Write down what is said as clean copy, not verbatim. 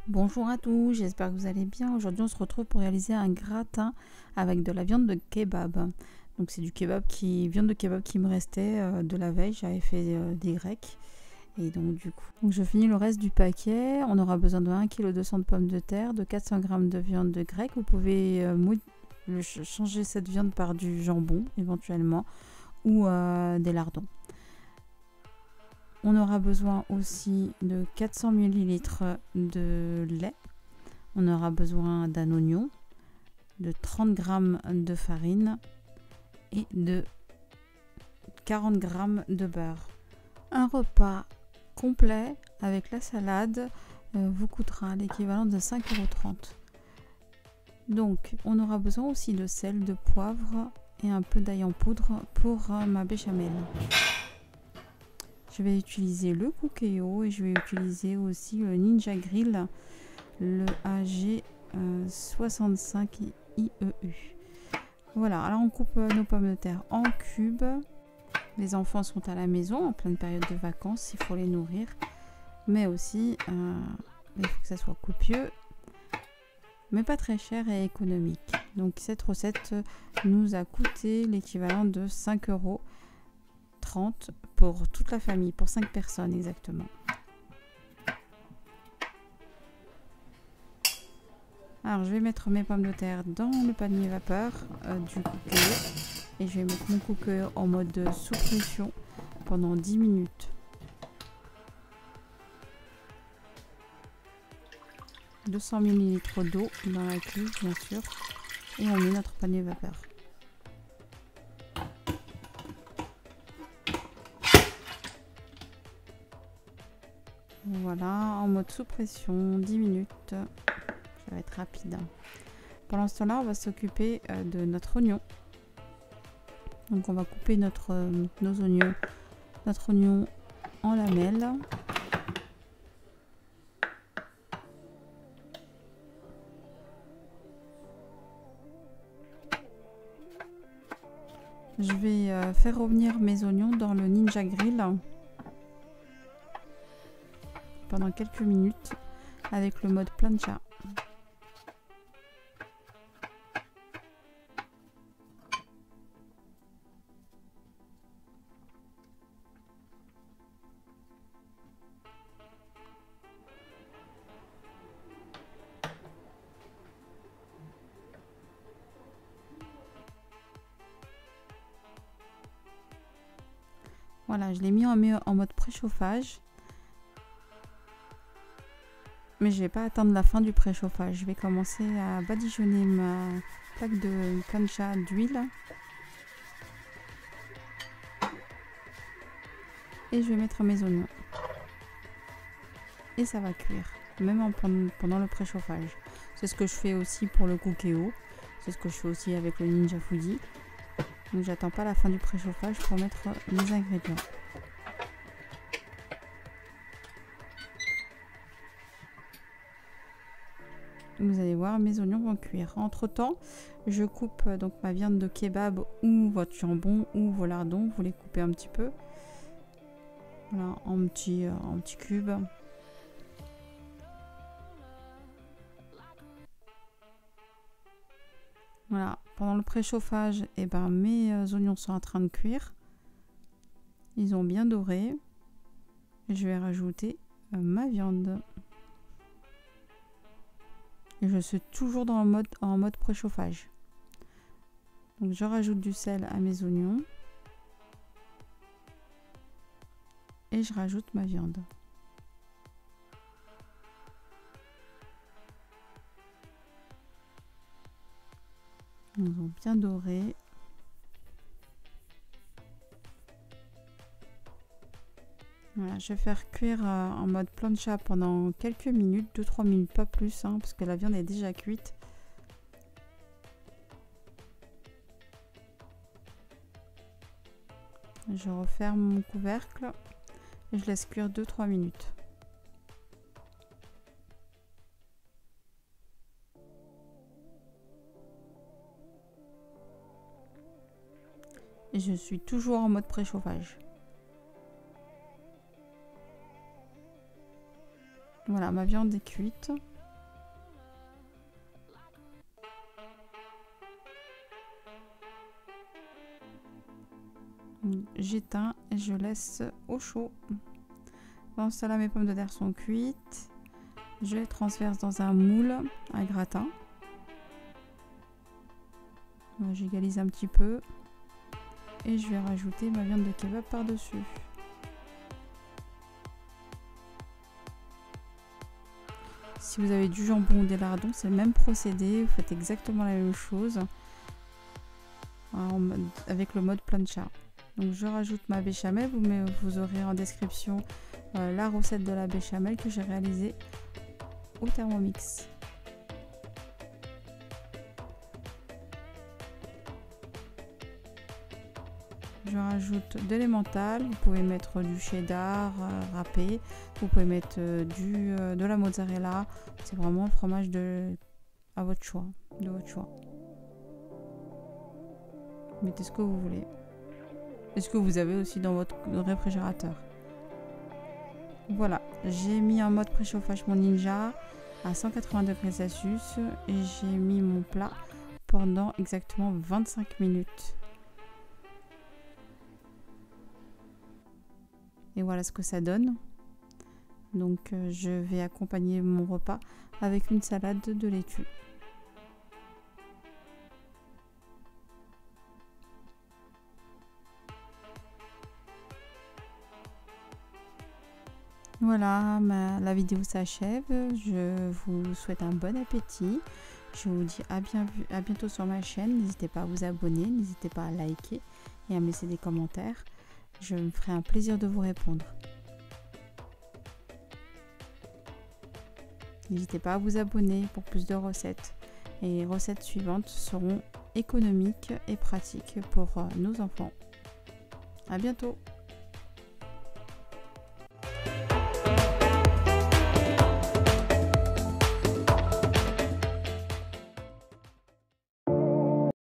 Bonjour à tous, j'espère que vous allez bien. Aujourd'hui on se retrouve pour réaliser un gratin avec de la viande de kebab. Donc c'est viande de kebab qui me restait de la veille, j'avais fait des grecs. Et donc du coup, je finis le reste du paquet. On aura besoin de 1 kg 200 de pommes de terre, de 400 g de viande de grec. Vous pouvez changer cette viande par du jambon éventuellement ou des lardons. On aura besoin aussi de 400 ml de lait. On aura besoin d'un oignon, de 30 g de farine et de 40 g de beurre. Un repas complet avec la salade vous coûtera l'équivalent de 5,30 €. Donc on aura besoin aussi de sel, de poivre et un peu d'ail en poudre pour ma béchamel. Je vais utiliser le Cookéo et je vais utiliser aussi le Ninja Grill, le AG65IEU. Voilà, alors on coupe nos pommes de terre en cubes. Les enfants sont à la maison en pleine période de vacances, il faut les nourrir. Mais aussi, il faut que ça soit copieux, mais pas très cher et économique. Donc cette recette nous a coûté l'équivalent de 5,30 € pour toute la famille, pour 5 personnes exactement. Alors je vais mettre mes pommes de terre dans le panier vapeur du Cookéo et je vais mettre mon Cookéo en mode sous pression pendant 10 minutes. 200 ml d'eau dans la cuve bien sûr et on met notre panier vapeur. Voilà, en mode sous pression, 10 minutes. Ça va être rapide. Pendant ce temps-là, on va s'occuper de notre oignon. Donc on va couper notre oignon en lamelles. Je vais faire revenir mes oignons dans le Ninja Grill pendant quelques minutes avec le mode plancha. Voilà, je l'ai mis en mode préchauffage. Mais je ne vais pas attendre la fin du préchauffage. Je vais commencer à badigeonner ma plaque de plancha d'huile. Et je vais mettre mes oignons. Et ça va cuire, même pendant le préchauffage. C'est ce que je fais aussi pour le Cookéo. C'est ce que je fais aussi avec le Ninja Foodi. Donc j'attends pas la fin du préchauffage pour mettre mes ingrédients. Vous allez voir, mes oignons vont cuire. Entre temps, je coupe donc ma viande de kebab ou votre jambon ou vos lardons. Vous les coupez un petit peu. Voilà, en petits cubes. Voilà, pendant le préchauffage, mes oignons sont en train de cuire. Ils ont bien doré. Je vais rajouter ma viande. Et je suis toujours en mode préchauffage. Donc je rajoute du sel à mes oignons. Et je rajoute ma viande. Ils ont bien doré. Voilà, je vais faire cuire en mode plancha pendant quelques minutes, 2-3 minutes, pas plus, parce que la viande est déjà cuite. Je referme mon couvercle et je laisse cuire 2-3 minutes. Et je suis toujours en mode préchauffage. Voilà, ma viande est cuite. J'éteins et je laisse au chaud. Pendant ce temps-là, mes pommes de terre sont cuites. Je les transverse dans un moule à gratin. J'égalise un petit peu. Et je vais rajouter ma viande de kebab par-dessus. Si vous avez du jambon ou des lardons, c'est le même procédé. Vous faites exactement la même chose avec le mode plancha. Donc je rajoute ma béchamel. Vous aurez en description la recette de la béchamel que j'ai réalisée au Thermomix. Je rajoute de l'emmental, vous pouvez mettre du cheddar râpé, vous pouvez mettre de la mozzarella, c'est vraiment le fromage à votre choix, de votre choix. Mettez ce que vous voulez. Et ce que vous avez aussi dans votre réfrigérateur. Voilà, j'ai mis en mode préchauffage mon Ninja à 180 degrés Celsius et j'ai mis mon plat pendant exactement 25 minutes. Et voilà ce que ça donne. Donc je vais accompagner mon repas avec une salade de laitue. Voilà, la vidéo s'achève. Je vous souhaite un bon appétit. Je vous dis à bientôt sur ma chaîne. N'hésitez pas à vous abonner, n'hésitez pas à liker et à me laisser des commentaires. Je me ferai un plaisir de vous répondre. N'hésitez pas à vous abonner pour plus de recettes. Et les recettes suivantes seront économiques et pratiques pour nos enfants. À bientôt!